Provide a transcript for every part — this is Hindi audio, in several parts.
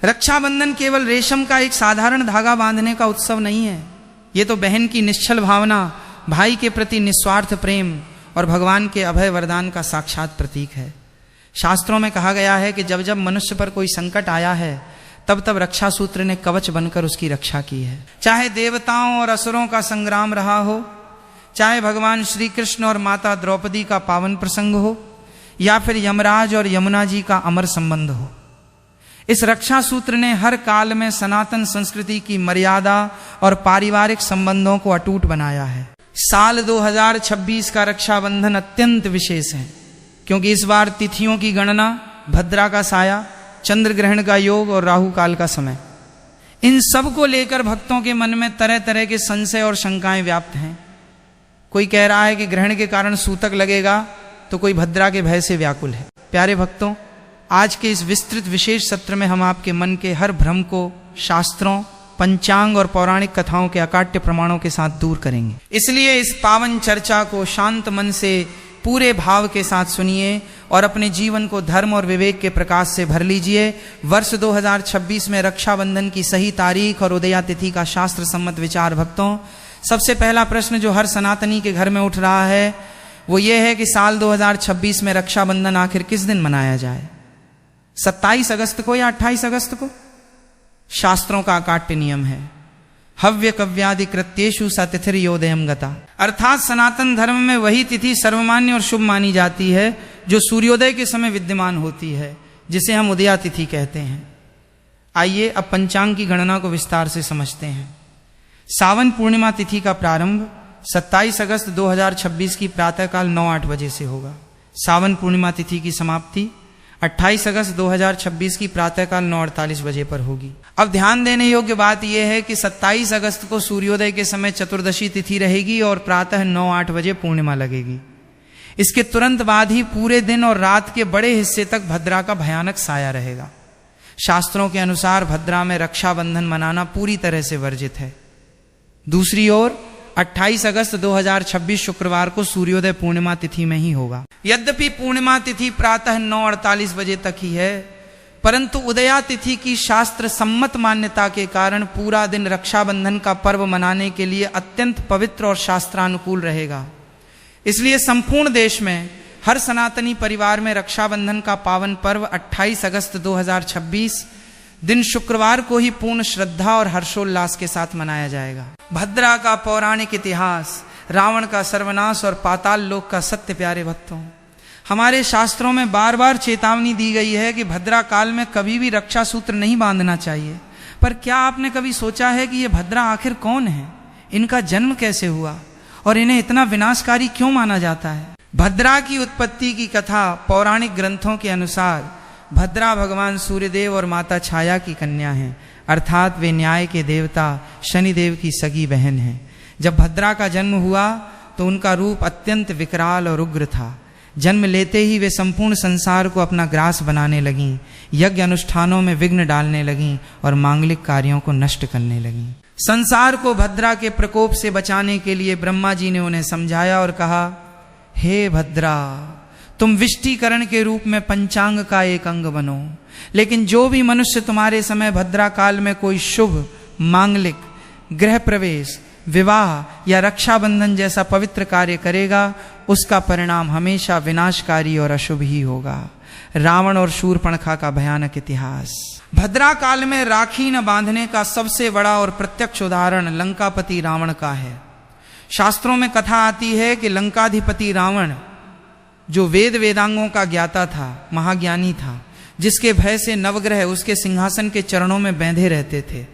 रक्षाबंधन केवल रेशम का एक साधारण धागा बांधने का उत्सव नहीं है। ये तो बहन की निश्चल भावना, भाई के प्रति निस्वार्थ प्रेम और भगवान के अभय वरदान का साक्षात प्रतीक है। शास्त्रों में कहा गया है कि जब जब मनुष्य पर कोई संकट आया है तब तब रक्षा सूत्र ने कवच बनकर उसकी रक्षा की है। चाहे देवताओं और असुरों का संग्राम रहा हो, चाहे भगवान श्री कृष्ण और माता द्रौपदी का पावन प्रसंग हो, या फिर यमराज और यमुना जी का अमर संबंध हो, इस रक्षा सूत्र ने हर काल में सनातन संस्कृति की मर्यादा और पारिवारिक संबंधों को अटूट बनाया है। साल 2026 का रक्षाबंधन अत्यंत विशेष है, क्योंकि इस बार तिथियों की गणना भद्रा का साया, चंद्र ग्रहण का योग और राहु काल का समय, इन सब को लेकर भक्तों के मन में तरह तरह के संशय और शंकाएं व्याप्त हैं। कोई कह रहा है कि ग्रहण के कारण सूतक लगेगा, तो कोई भद्रा के भय से व्याकुल है। प्यारे भक्तों, आज के इस विस्तृत विशेष सत्र में हम आपके मन के हर भ्रम को शास्त्रों, पंचांग और पौराणिक कथाओं के अकाट्य प्रमाणों के साथ दूर करेंगे। इसलिए इस पावन चर्चा को शांत मन से पूरे भाव के साथ सुनिए और अपने जीवन को धर्म और विवेक के प्रकाश से भर लीजिए। वर्ष 2026 में रक्षाबंधन की सही तारीख और उदया तिथि का शास्त्र सम्मत विचार। भक्तों, सबसे पहला प्रश्न जो हर सनातनी के घर में उठ रहा है वो ये है कि साल 2026 में रक्षाबंधन आखिर किस दिन मनाया जाए, 27 अगस्त को या 28 अगस्त को? शास्त्रों का अकाट्य नियम है, हव्य कव्यादि कृत्येषु सा तिथिर्योदयम गता, अर्थात सनातन धर्म में वही तिथि सर्वमान्य और शुभ मानी जाती है जो सूर्योदय के समय विद्यमान होती है, जिसे हम उदया तिथि कहते हैं। आइए अब पंचांग की गणना को विस्तार से समझते हैं। सावन पूर्णिमा तिथि का प्रारंभ 27 अगस्त 2026 की प्रातःकाल 9-8 बजे से होगा। सावन पूर्णिमा तिथि की समाप्ति 28 अगस्त 2026 की प्रातःकाल 9:48 बजे पर होगी। अब ध्यान देने योग्य बात यह है कि 27 अगस्त को सूर्योदय के समय चतुर्दशी तिथि रहेगी और प्रातः 9-8 बजे पूर्णिमा लगेगी। इसके तुरंत बाद ही पूरे दिन और रात के बड़े हिस्से तक भद्रा का भयानक साया रहेगा। शास्त्रों के अनुसार भद्रा में रक्षाबंधन मनाना पूरी तरह से वर्जित है। दूसरी ओर 28 अगस्त 2026 शुक्रवार को सूर्योदय पूर्णिमा तिथि में ही होगा। यद्यपि पूर्णिमा तिथि प्रातः 9:48 बजे तक ही है, परंतु उदया तिथि की शास्त्र सम्मत मान्यता के कारण पूरा दिन रक्षाबंधन का पर्व मनाने के लिए अत्यंत पवित्र और शास्त्रानुकूल रहेगा। इसलिए संपूर्ण देश में हर सनातनी परिवार में रक्षाबंधन का पावन पर्व 28 अगस्त 2026 दिन शुक्रवार को ही पूर्ण श्रद्धा और हर्षोल्लास के साथ मनाया जाएगा। भद्रा का पौराणिक इतिहास, रावण का सर्वनाश और पाताल लोक का सत्य। प्यारे भक्तों, हमारे शास्त्रों में बार बार चेतावनी दी गई है कि भद्रा काल में कभी भी रक्षा सूत्र नहीं बांधना चाहिए। पर क्या आपने कभी सोचा है कि ये भद्रा आखिर कौन है, इनका जन्म कैसे हुआ और इन्हें इतना विनाशकारी क्यों माना जाता है? भद्रा की उत्पत्ति की कथा पौराणिक ग्रंथों के अनुसार भद्रा भगवान सूर्यदेव और माता छाया की कन्या हैं, अर्थात वे न्याय के देवता शनिदेव की सगी बहन हैं। जब भद्रा का जन्म हुआ तो उनका रूप अत्यंत विकराल और उग्र था। जन्म लेते ही वे संपूर्ण संसार को अपना ग्रास बनाने लगीं, यज्ञ अनुष्ठानों में विघ्न डालने लगीं और मांगलिक कार्यों को नष्ट करने लगीं। संसार को भद्रा के प्रकोप से बचाने के लिए ब्रह्मा जी ने उन्हें समझाया और कहा, हे भद्रा, तुम विष्टिकरण के रूप में पंचांग का एक अंग बनो। लेकिन जो भी मनुष्य तुम्हारे समय भद्रा काल में कोई शुभ, मांगलिक, गृह प्रवेश, विवाह या रक्षाबंधन जैसा पवित्र कार्य करेगा, उसका परिणाम हमेशा विनाशकारी और अशुभ ही होगा। रावण और शूर्पणखा का भयानक इतिहास। भद्रा काल में राखी न बांधने का सबसे बड़ा और प्रत्यक्ष उदाहरण लंकापति रावण का है। शास्त्रों में कथा आती है कि लंकाधिपति रावण, जो वेद वेदांगों का ज्ञाता था, महाज्ञानी था, जिसके भय से नवग्रह उसके सिंहासन के चरणों में बंधे रहते थे,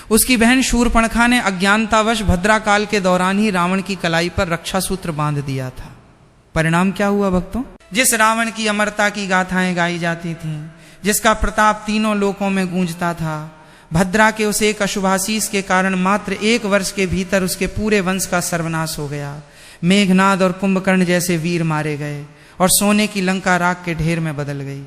उसकी बहन शूर्पणखा ने अज्ञानतावश भद्रा काल के दौरान ही रावण की कलाई पर रक्षा सूत्र बांध दिया था। परिणाम क्या हुआ भक्तों? जिस रावण की अमरता की गाथाएं गाई जाती थीं, जिसका प्रताप तीनों लोकों में गूंजता था, भद्रा के उस एक अशुभाशीष के कारण मात्र 1 वर्ष के भीतर उसके पूरे वंश का सर्वनाश हो गया। मेघनाद और कुंभकर्ण जैसे वीर मारे गए और सोने की लंका राख के ढेर में बदल गई।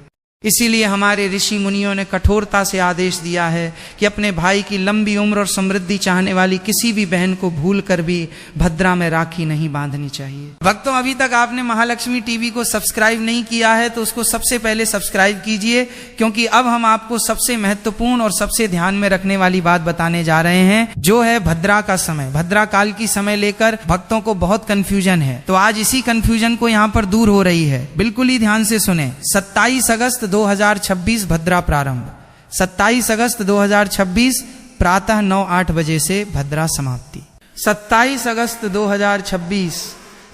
इसीलिए हमारे ऋषि मुनियों ने कठोरता से आदेश दिया है कि अपने भाई की लंबी उम्र और समृद्धि चाहने वाली किसी भी बहन को भूल कर भी भद्रा में राखी नहीं बांधनी चाहिए। भक्तों, अभी तक आपने महालक्ष्मी टीवी को सब्सक्राइब नहीं किया है तो उसको सबसे पहले सब्सक्राइब कीजिए, क्योंकि अब हम आपको सबसे महत्वपूर्ण और सबसे ध्यान में रखने वाली बात बताने जा रहे हैं, जो है भद्रा का समय। भद्रा काल की समय लेकर भक्तों को बहुत कंफ्यूजन है, तो आज इसी कंफ्यूजन को यहाँ पर दूर हो रही है। बिल्कुल ही ध्यान से सुने। 27 अगस्त 2026 भद्रा प्रारंभ, 27 अगस्त 2026 प्रातः 9-8 बजे से भद्रा समाप्ति। 27 अगस्त 2026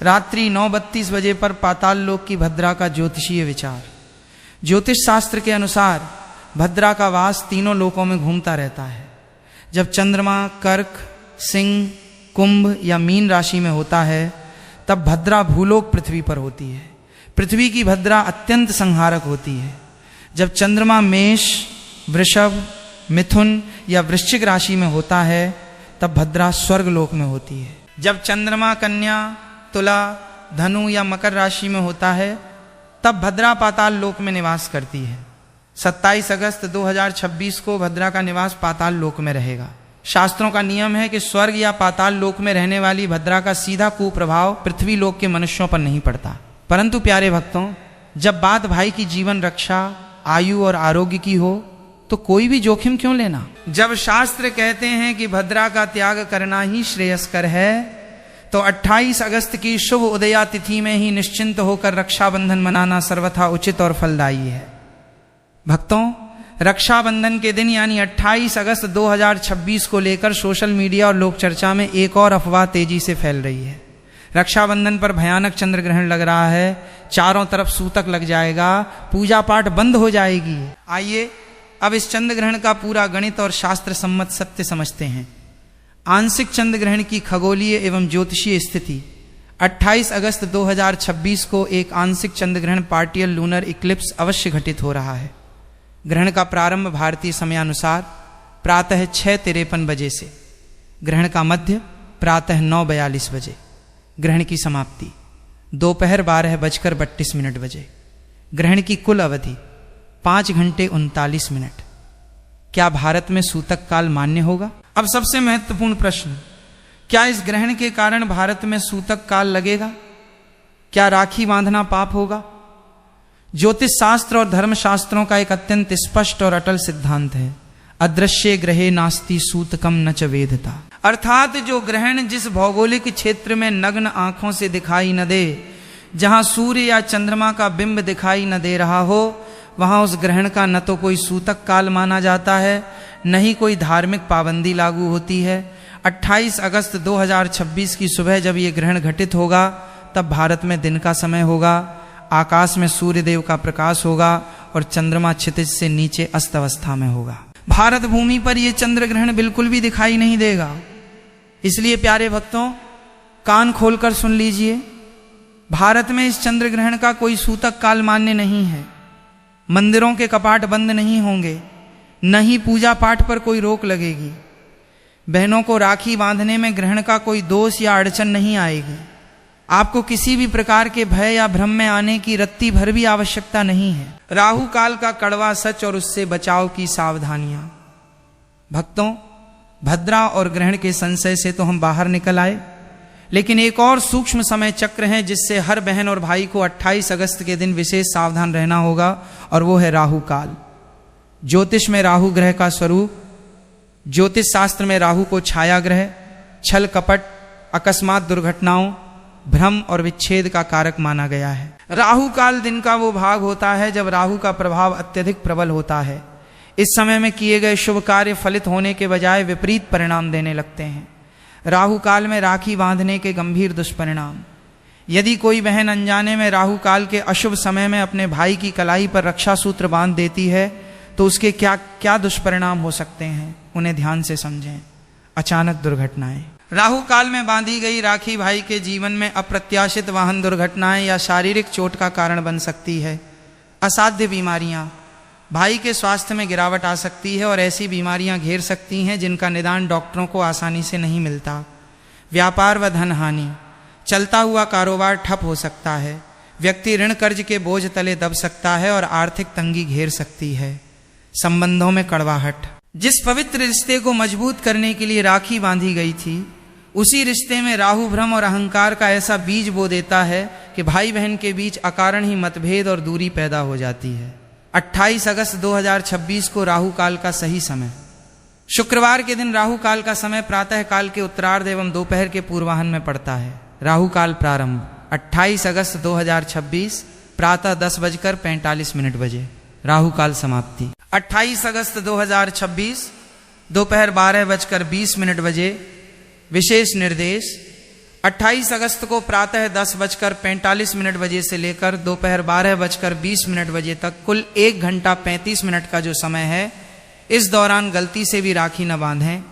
रात्रि 9:32 बजे पर पाताल लोक की भद्रा का ज्योतिषीय विचार। ज्योतिष शास्त्र के अनुसार भद्रा का वास तीनों लोकों में घूमता रहता है। जब चंद्रमा कर्क, सिंह, कुंभ या मीन राशि में होता है तब भद्रा भूलोक पृथ्वी पर होती है। पृथ्वी की भद्रा अत्यंत संहारक होती है। जब चंद्रमा मेष, वृषभ, मिथुन या वृश्चिक राशि में होता है तब भद्रा स्वर्गलोक में होती है। जब चंद्रमा कन्या, तुला, धनु या मकर राशि में होता है तब भद्रा पाताल लोक में निवास करती है। 27 अगस्त 2026 को भद्रा का निवास पाताल लोक में रहेगा। शास्त्रों का नियम है कि स्वर्ग या पाताल लोक में रहने वाली भद्रा का सीधा कुप्रभाव पृथ्वी लोक के मनुष्यों पर नहीं पड़ता। परंतु प्यारे भक्तों, जब बात भाई की जीवन रक्षा, आयु और आरोग्य की हो तो कोई भी जोखिम क्यों लेना। जब शास्त्र कहते हैं कि भद्रा का त्याग करना ही श्रेयस्कर है, तो 28 अगस्त की शुभ उदया तिथि में ही निश्चिंत होकर रक्षाबंधन मनाना सर्वथा उचित और फलदायी है। भक्तों, रक्षाबंधन के दिन यानी 28 अगस्त 2026 को लेकर सोशल मीडिया और लोक चर्चा में एक और अफवाह तेजी से फैल रही है। रक्षाबंधन पर भयानक चंद्र ग्रहण लग रहा है, चारों तरफ सूतक लग जाएगा, पूजा पाठ बंद हो जाएगी। आइए अब इस चंद्र ग्रहण का पूरा गणित और शास्त्र सम्मत सत्य समझते हैं। आंशिक चंद्र ग्रहण की खगोलीय एवं ज्योतिषीय स्थिति 28 अगस्त 2026 को एक आंशिक चंद्र ग्रहण पार्टियल लूनर इक्लिप्स अवश्य घटित हो रहा है। ग्रहण का प्रारंभ भारतीय समयानुसार प्रातः 6:53 बजे से, ग्रहण का मध्य प्रातः 9:42 बजे, ग्रहण की समाप्ति दोपहर 12:32 बजे। ग्रहण की कुल अवधि 5 घंटे 39 मिनट। क्या भारत में सूतक काल मान्य होगा? अब सबसे महत्वपूर्ण प्रश्न, क्या इस ग्रहण के कारण भारत में सूतक काल लगेगा? क्या राखी बांधना पाप होगा? ज्योतिष शास्त्र और धर्म शास्त्रों का एक अत्यंत स्पष्ट और अटल सिद्धांत है, अदृश्य ग्रहे नास्ति सूतकम न च वेदता। अर्थात जो ग्रहण जिस भौगोलिक क्षेत्र में नग्न आंखों से दिखाई न दे, जहां सूर्य या चंद्रमा का बिंब दिखाई न दे रहा हो, वहां उस ग्रहण का न तो कोई सूतक काल माना जाता है, न ही कोई धार्मिक पाबंदी लागू होती है। 28 अगस्त 2026 की सुबह जब ये ग्रहण घटित होगा तब भारत में दिन का समय होगा, आकाश में सूर्य देव का प्रकाश होगा और चंद्रमा क्षितिज से नीचे अस्त अवस्था में होगा। भारत भूमि पर यह चंद्र ग्रहण बिल्कुल भी दिखाई नहीं देगा। इसलिए प्यारे भक्तों, कान खोलकर सुन लीजिए, भारत में इस चंद्र ग्रहण का कोई सूतक काल मान्य नहीं है। मंदिरों के कपाट बंद नहीं होंगे, न ही पूजा पाठ पर कोई रोक लगेगी। बहनों को राखी बांधने में ग्रहण का कोई दोष या अड़चन नहीं आएगी। आपको किसी भी प्रकार के भय या भ्रम में आने की रत्ती भर भी आवश्यकता नहीं है। राहु काल का कड़वा सच और उससे बचाव की सावधानियां। भक्तों, भद्रा और ग्रहण के संशय से तो हम बाहर निकल आए, लेकिन एक और सूक्ष्म समय चक्र है जिससे हर बहन और भाई को 28 अगस्त के दिन विशेष सावधान रहना होगा, और वो है राहु काल। ज्योतिष में राहु ग्रह का स्वरूप, ज्योतिष शास्त्र में राहु को छाया ग्रह, छल कपट, अकस्मात दुर्घटनाओं, भ्रम और विच्छेद का कारक माना गया है। राहु काल दिन का वो भाग होता है जब राहु का प्रभाव अत्यधिक प्रबल होता है। इस समय में किए गए शुभ कार्य फलित होने के बजाय विपरीत परिणाम देने लगते हैं। राहु काल में राखी बांधने के गंभीर दुष्परिणाम। यदि कोई बहन अनजाने में राहु काल के अशुभ समय में अपने भाई की कलाई पर रक्षा सूत्र बांध देती है तो उसके क्या क्या दुष्परिणाम हो सकते हैं, उन्हें ध्यान से समझें। अचानक दुर्घटनाएं। राहु काल में बांधी गई राखी भाई के जीवन में अप्रत्याशित वाहन दुर्घटनाएं या शारीरिक चोट का कारण बन सकती है। असाध्य बीमारियां, भाई के स्वास्थ्य में गिरावट आ सकती है और ऐसी बीमारियां घेर सकती हैं जिनका निदान डॉक्टरों को आसानी से नहीं मिलता। व्यापार व धन हानि, चलता हुआ कारोबार ठप हो सकता है। व्यक्ति ऋण कर्ज के बोझ तले दब सकता है और आर्थिक तंगी घेर सकती है। संबंधों में कड़वाहट। जिस पवित्र रिश्ते को मजबूत करने के लिए राखी बांधी गई थी, उसी रिश्ते में राहु भ्रम और अहंकार का ऐसा बीज बो देता है कि भाई बहन के बीच अकारण ही मतभेद और दूरी पैदा हो जाती है। 28 अगस्त 2026 को राहु काल का सही समय। शुक्रवार के दिन राहु काल का समय प्रातः काल के उत्तरार्ध एवं दोपहर के पूर्वाह्न में पड़ता है। राहु काल प्रारंभ 28 अगस्त 2026 प्रातः 10:45 बजे। राहु काल समाप्ति 28 अगस्त 2026 दोपहर 12:20 बजे। विशेष निर्देश 28 अगस्त को प्रातः 10:45 बजे से लेकर दोपहर 12:20 बजे तक कुल 1 घंटा 35 मिनट का जो समय है, इस दौरान गलती से भी राखी न बांधें।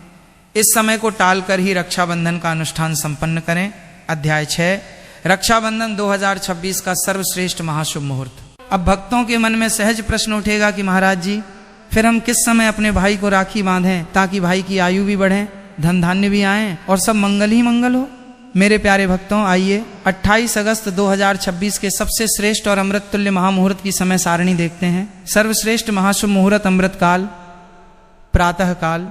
इस समय को टालकर ही रक्षाबंधन का अनुष्ठान संपन्न करें। अध्याय 6 रक्षाबंधन 2026 का सर्वश्रेष्ठ महाशुभ मुहूर्त। अब भक्तों के मन में सहज प्रश्न उठेगा कि महाराज जी, फिर हम किस समय अपने भाई को राखी बांधें ताकि भाई की आयु भी बढ़े, धन धान्य भी आए और सब मंगल ही मंगल हो। मेरे प्यारे भक्तों, आइए 28 अगस्त 2026 के सबसे श्रेष्ठ और अमृत तुल्य महामुहूर्त की समय सारणी देखते हैं। सर्वश्रेष्ठ महाशुभ मुहूर्त अमृत काल प्रातः काल।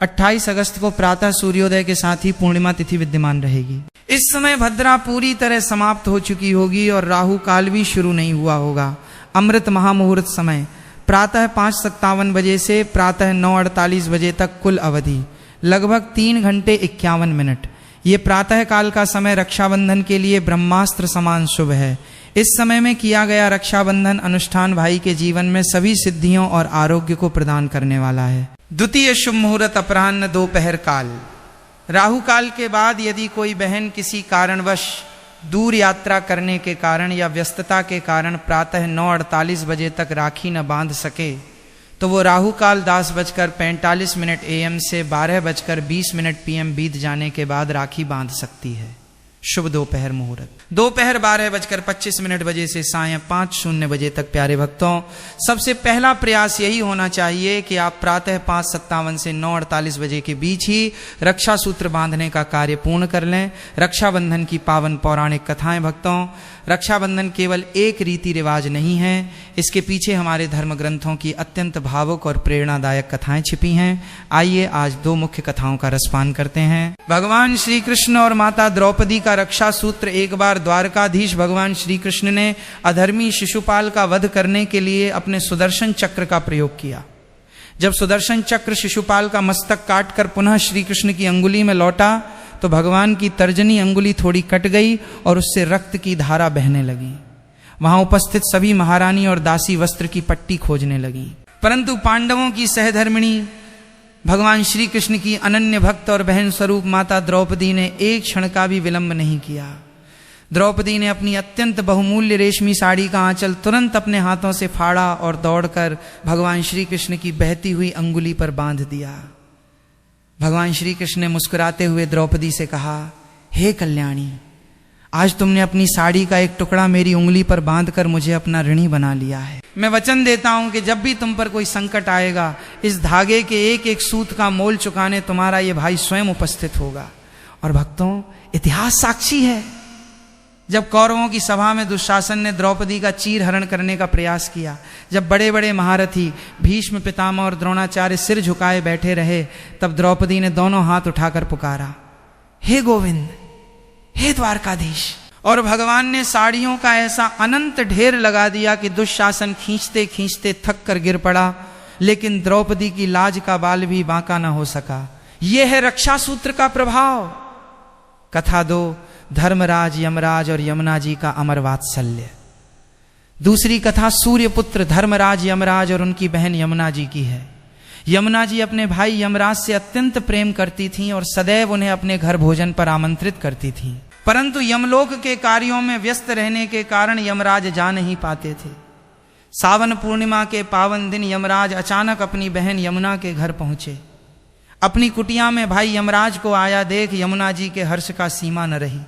28 अगस्त को प्रातः सूर्योदय के साथ ही पूर्णिमा तिथि विद्यमान रहेगी। इस समय भद्रा पूरी तरह समाप्त हो चुकी होगी और राहु काल भी शुरू नहीं हुआ होगा। अमृत महामुहूर्त समय प्रातः 5:57 बजे से प्रातः 9:48 बजे तक कुल अवधि लगभग 3 घंटे 51 मिनट। ये प्रातः काल का समय रक्षाबंधन के लिए ब्रह्मास्त्र समान शुभ है। इस समय में किया गया रक्षाबंधन अनुष्ठान भाई के जीवन में सभी सिद्धियों और आरोग्य को प्रदान करने वाला है। द्वितीय शुभ मुहूर्त अपराह्न दोपहर काल। राहु काल के बाद यदि कोई बहन किसी कारणवश दूर यात्रा करने के कारण या व्यस्तता के कारण प्रातः 9:48 बजे तक राखी न बांध सके, तो वो राहु काल 10:45 AM से 12:20 PM बीत जाने के बाद राखी बांध सकती है। शुभ दोपहर मुहूर्त दोपहर 12:25 बजे से सायं 5:00 बजे तक। प्यारे भक्तों, सबसे पहला प्रयास यही होना चाहिए कि आप प्रातः 5:57 से 9:48 बजे के बीच ही रक्षा सूत्र बांधने का कार्य पूर्ण कर लें। रक्षाबंधन की पावन पौराणिक कथाएं भक्तों, रक्षाबंधन केवल एक रीति रिवाज नहीं है, इसके पीछे हमारे धर्म ग्रंथों की अत्यंत भावुक और प्रेरणादायक कथाएं छिपी हैं। आइए आज 2 मुख्य कथाओं का रसपान करते हैं। भगवान श्री कृष्ण और माता द्रौपदी का रक्षा सूत्र। एक बार द्वारकाधीश भगवान श्री कृष्ण ने अधर्मी शिशुपाल का वध करने के लिए अपने सुदर्शन चक्र का प्रयोग किया। जब सुदर्शन चक्र शिशुपाल का मस्तक काटकर पुनः श्री कृष्ण की अंगुली में लौटा तो भगवान की तर्जनी अंगुली थोड़ी कट गई और उससे रक्त की धारा बहने लगी। वहां उपस्थित सभी महारानी और दासी वस्त्र की पट्टी खोजने लगी, परंतु पांडवों की सहधर्मिणी भगवान श्री कृष्ण की अनन्य भक्त और बहन स्वरूप माता द्रौपदी ने एक क्षण का भी विलंब नहीं किया। द्रौपदी ने अपनी अत्यंत बहुमूल्य रेशमी साड़ी का आंचल तुरंत अपने हाथों से फाड़ा और दौड़कर भगवान श्री कृष्ण की बहती हुई अंगुली पर बांध दिया। भगवान श्री कृष्ण ने मुस्कुराते हुए द्रौपदी से कहा, हे कल्याणी, आज तुमने अपनी साड़ी का एक टुकड़ा मेरी उंगली पर बांधकर मुझे अपना ऋणी बना लिया है। मैं वचन देता हूं कि जब भी तुम पर कोई संकट आएगा, इस धागे के एक एक सूत का मोल चुकाने तुम्हारा ये भाई स्वयं उपस्थित होगा। और भक्तों, इतिहास साक्षी है, जब कौरवों की सभा में दुशासन ने द्रौपदी का चीर हरण करने का प्रयास किया, जब बड़े बड़े महारथी भीष्म, पितामह और द्रोणाचार्य सिर झुकाए बैठे रहे, तब द्रौपदी ने दोनों हाथ उठाकर पुकारा, हे गोविंद, हे द्वारकाधीश। और भगवान ने साड़ियों का ऐसा अनंत ढेर लगा दिया कि दुशासन खींचते खींचते थक कर गिर पड़ा, लेकिन द्रौपदी की लाज का बाल भी बांका न हो सका। यह है रक्षा सूत्र का प्रभाव। कथा 2, धर्मराज, यमराज और यमुना जी का अमर वात्सल्य। दूसरी कथा सूर्यपुत्र धर्मराज, यमराज और उनकी बहन यमुना जी की है। यमुना जी अपने भाई यमराज से अत्यंत प्रेम करती थीं और सदैव उन्हें अपने घर भोजन पर आमंत्रित करती थीं, परंतु यमलोक के कार्यों में व्यस्त रहने के कारण यमराज जा नहीं पाते थे। सावन पूर्णिमा के पावन दिन यमराज अचानक अपनी बहन यमुना के घर पहुंचे। अपनी कुटिया में भाई यमराज को आया देख यमुना जी के हर्ष का सीमा न रही।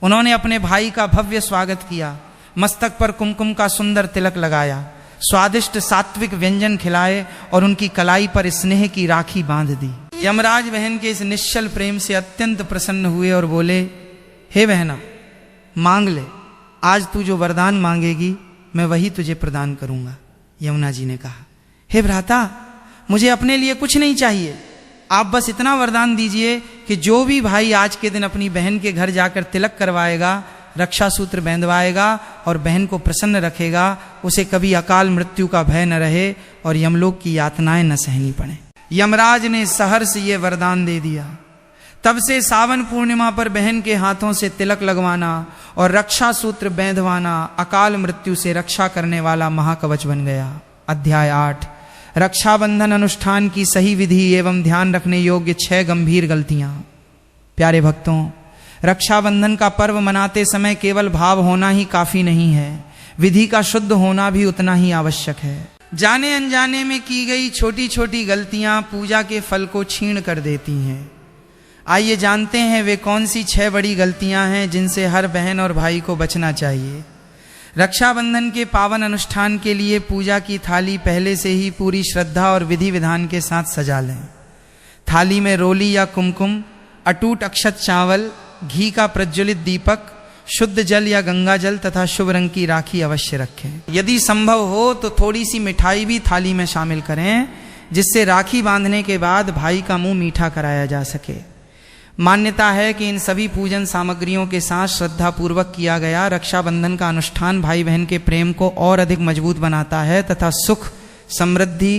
उन्होंने अपने भाई का भव्य स्वागत किया, मस्तक पर कुमकुम का सुंदर तिलक लगाया, स्वादिष्ट सात्विक व्यंजन खिलाए और उनकी कलाई पर स्नेह की राखी बांध दी। यमराज बहन के इस निश्चल प्रेम से अत्यंत प्रसन्न हुए और बोले, हे बहना, मांग ले, आज तू जो वरदान मांगेगी मैं वही तुझे प्रदान करूंगा। यमुना जी ने कहा, हे भ्राता, मुझे अपने लिए कुछ नहीं चाहिए, आप बस इतना वरदान दीजिए कि जो भी भाई आज के दिन अपनी बहन के घर जाकर तिलक करवाएगा, रक्षा सूत्र बांधवाएगा और बहन को प्रसन्न रखेगा, उसे कभी अकाल मृत्यु का भय न रहे और यमलोक की यातनाएं न सहनी पड़े। यमराज ने सहर्ष ये वरदान दे दिया। तब से सावन पूर्णिमा पर बहन के हाथों से तिलक लगवाना और रक्षा सूत्र बांधवाना अकाल मृत्यु से रक्षा करने वाला महाकवच बन गया। अध्याय 8, रक्षाबंधन अनुष्ठान की सही विधि एवं ध्यान रखने योग्य 6 गंभीर गलतियां। प्यारे भक्तों, रक्षाबंधन का पर्व मनाते समय केवल भाव होना ही काफी नहीं है, विधि का शुद्ध होना भी उतना ही आवश्यक है। जाने अनजाने में की गई छोटी छोटी गलतियां पूजा के फल को छीण कर देती हैं। आइए जानते हैं वे कौन सी 6 बड़ी गलतियां हैं जिनसे हर बहन और भाई को बचना चाहिए। रक्षाबंधन के पावन अनुष्ठान के लिए पूजा की थाली पहले से ही पूरी श्रद्धा और विधि विधान के साथ सजा लें। थाली में रोली या कुमकुम, अटूट अक्षत चावल, घी का प्रज्वलित दीपक, शुद्ध जल या गंगा जल तथा शुभ रंग की राखी अवश्य रखें। यदि संभव हो तो थोड़ी सी मिठाई भी थाली में शामिल करें, जिससे राखी बांधने के बाद भाई का मुंह मीठा कराया जा सके। मान्यता है कि इन सभी पूजन सामग्रियों के साथ श्रद्धा पूर्वक किया गया रक्षाबंधन का अनुष्ठान भाई बहन के प्रेम को और अधिक मजबूत बनाता है तथा सुख, समृद्धि,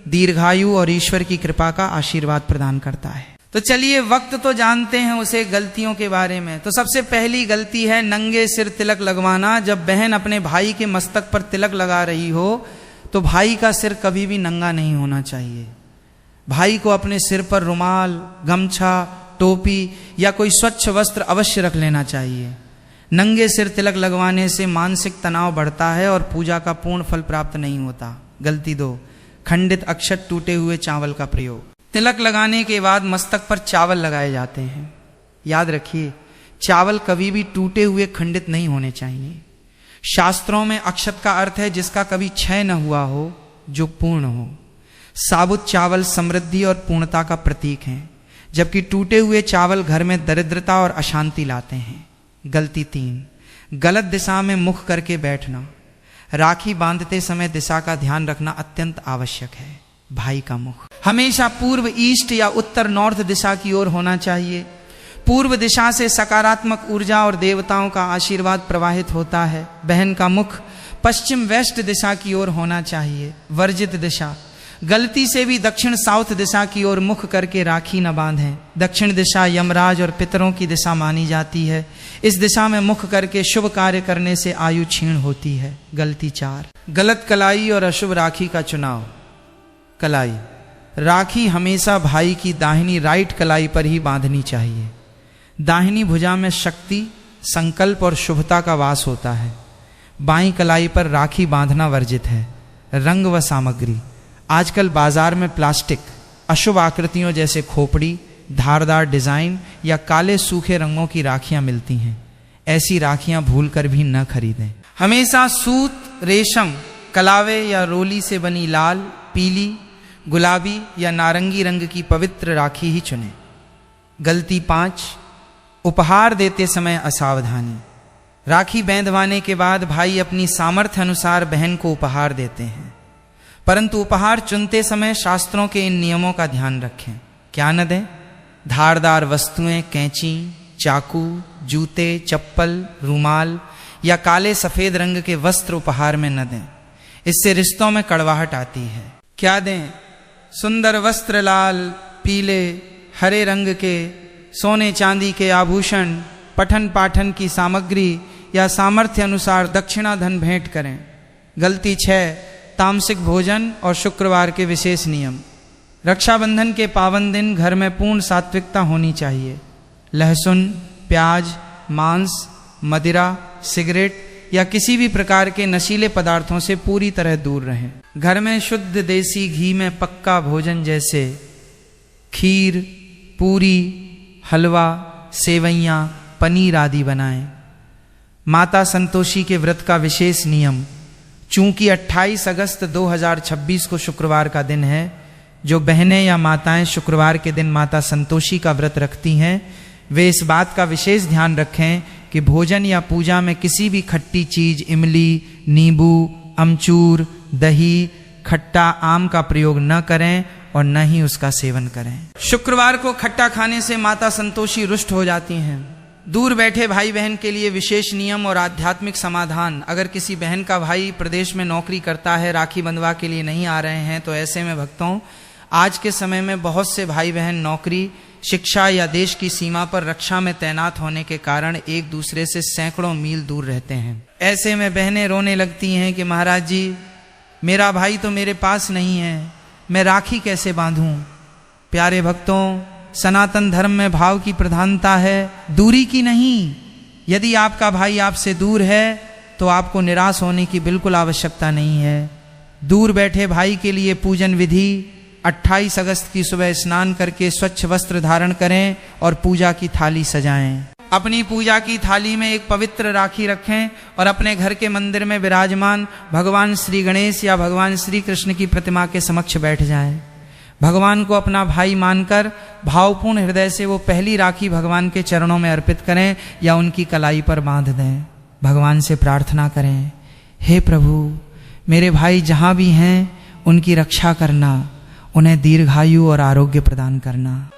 दीर्घायु और ईश्वर की कृपा का आशीर्वाद प्रदान करता है। तो चलिए वक्त तो जानते हैं उसे गलतियों के बारे में। तो सबसे पहली गलती है नंगे सिर तिलक लगवाना। जब बहन अपने भाई के मस्तक पर तिलक लगा रही हो तो भाई का सिर कभी भी नंगा नहीं होना चाहिए। भाई को अपने सिर पर रुमाल, गमछा, टोपी या कोई स्वच्छ वस्त्र अवश्य रख लेना चाहिए। नंगे सिर तिलक लगवाने से मानसिक तनाव बढ़ता है और पूजा का पूर्ण फल प्राप्त नहीं होता। गलती 2, खंडित अक्षत, टूटे हुए चावल का प्रयोग। तिलक लगाने के बाद मस्तक पर चावल लगाए जाते हैं। याद रखिए, चावल कभी भी टूटे हुए खंडित नहीं होने चाहिए। शास्त्रों में अक्षत का अर्थ है जिसका कभी क्षय न हुआ हो, जो पूर्ण हो। साबुत चावल समृद्धि और पूर्णता का प्रतीक हैं, जबकि टूटे हुए चावल घर में दरिद्रता और अशांति लाते हैं। गलती 3, गलत दिशा में मुख करके बैठना। राखी बांधते समय दिशा का ध्यान रखना अत्यंत आवश्यक है। भाई का मुख हमेशा पूर्व ईस्ट या उत्तर नॉर्थ दिशा की ओर होना चाहिए। पूर्व दिशा से सकारात्मक ऊर्जा और देवताओं का आशीर्वाद प्रवाहित होता है। बहन का मुख पश्चिम वेस्ट दिशा की ओर होना चाहिए। वर्जित दिशा, गलती से भी दक्षिण साउथ दिशा की ओर मुख करके राखी न बांधें। दक्षिण दिशा यमराज और पितरों की दिशा मानी जाती है। इस दिशा में मुख करके शुभ कार्य करने से आयु क्षीण होती है। गलती 4, गलत कलाई और अशुभ राखी का चुनाव। कलाई, राखी हमेशा भाई की दाहिनी राइट कलाई पर ही बांधनी चाहिए। दाहिनी भुजा में शक्ति, संकल्प और शुभता का वास होता है। बाईं कलाई पर राखी बांधना वर्जित है। रंग व सामग्री, आजकल बाजार में प्लास्टिक, अशुभ आकृतियों जैसे खोपड़ी, धारदार डिजाइन या काले सूखे रंगों की राखियां मिलती हैं। ऐसी राखियां भूलकर भी न खरीदें। हमेशा सूत, रेशम, कलावे या रोली से बनी लाल, पीली, गुलाबी या नारंगी रंग की पवित्र राखी ही चुनें। गलती 5, उपहार देते समय असावधानी। राखी बांधवाने के बाद भाई अपनी सामर्थ्य अनुसार बहन को उपहार देते हैं, परंतु उपहार चुनते समय शास्त्रों के इन नियमों का ध्यान रखें। क्या न दें? धारदार वस्तुएं, कैंची, चाकू, जूते, चप्पल, रूमाल या काले सफेद रंग के वस्त्र उपहार में न दें। इससे रिश्तों में कड़वाहट आती है। क्या दें? सुंदर वस्त्र लाल, पीले, हरे रंग के, सोने चांदी के आभूषण, पठन पाठन की सामग्री या सामर्थ्य अनुसार दक्षिणा धन भेंट करें। गलती 6, तामसिक भोजन और शुक्रवार के विशेष नियम। रक्षाबंधन के पावन दिन घर में पूर्ण सात्विकता होनी चाहिए। लहसुन, प्याज, मांस, मदिरा, सिगरेट या किसी भी प्रकार के नशीले पदार्थों से पूरी तरह दूर रहें। घर में शुद्ध देसी घी में पक्का भोजन जैसे खीर, पूरी, हलवा, सेवैयाँ, पनीर आदि बनाएं। माता संतोषी के व्रत का विशेष नियम। चूंकि 28 अगस्त 2026 को शुक्रवार का दिन है, जो बहनें या माताएं शुक्रवार के दिन माता संतोषी का व्रत रखती हैं, वे इस बात का विशेष ध्यान रखें कि भोजन या पूजा में किसी भी खट्टी चीज, इमली, नींबू, अमचूर, दही, खट्टा आम का प्रयोग न करें और न ही उसका सेवन करें। शुक्रवार को खट्टा खाने से माता संतोषी रुष्ट हो जाती हैं। दूर बैठे भाई बहन के लिए विशेष नियम और आध्यात्मिक समाधान। अगर किसी बहन का भाई प्रदेश में नौकरी करता है, राखी बंधवा के लिए नहीं आ रहे हैं, तो ऐसे में भक्तों, आज के समय में बहुत से भाई बहन नौकरी, शिक्षा या देश की सीमा पर रक्षा में तैनात होने के कारण एक दूसरे से सैकड़ों मील दूर रहते हैं। ऐसे में बहनें रोने लगती हैं कि महाराज जी, मेरा भाई तो मेरे पास नहीं है, मैं राखी कैसे बांधूं। प्यारे भक्तों, सनातन धर्म में भाव की प्रधानता है, दूरी की नहीं। यदि आपका भाई आपसे दूर है तो आपको निराश होने की बिल्कुल आवश्यकता नहीं है। दूर बैठे भाई के लिए पूजन विधि: 28 अगस्त की सुबह स्नान करके स्वच्छ वस्त्र धारण करें और पूजा की थाली सजाएं। अपनी पूजा की थाली में एक पवित्र राखी रखें और अपने घर के मंदिर में विराजमान भगवान श्री गणेश या भगवान श्री कृष्ण की प्रतिमा के समक्ष बैठ जाएं। भगवान को अपना भाई मानकर भावपूर्ण हृदय से वो पहली राखी भगवान के चरणों में अर्पित करें या उनकी कलाई पर बांध दें। भगवान से प्रार्थना करें, हे प्रभु, मेरे भाई जहाँ भी हैं उनकी रक्षा करना, उन्हें दीर्घायु और आरोग्य प्रदान करना।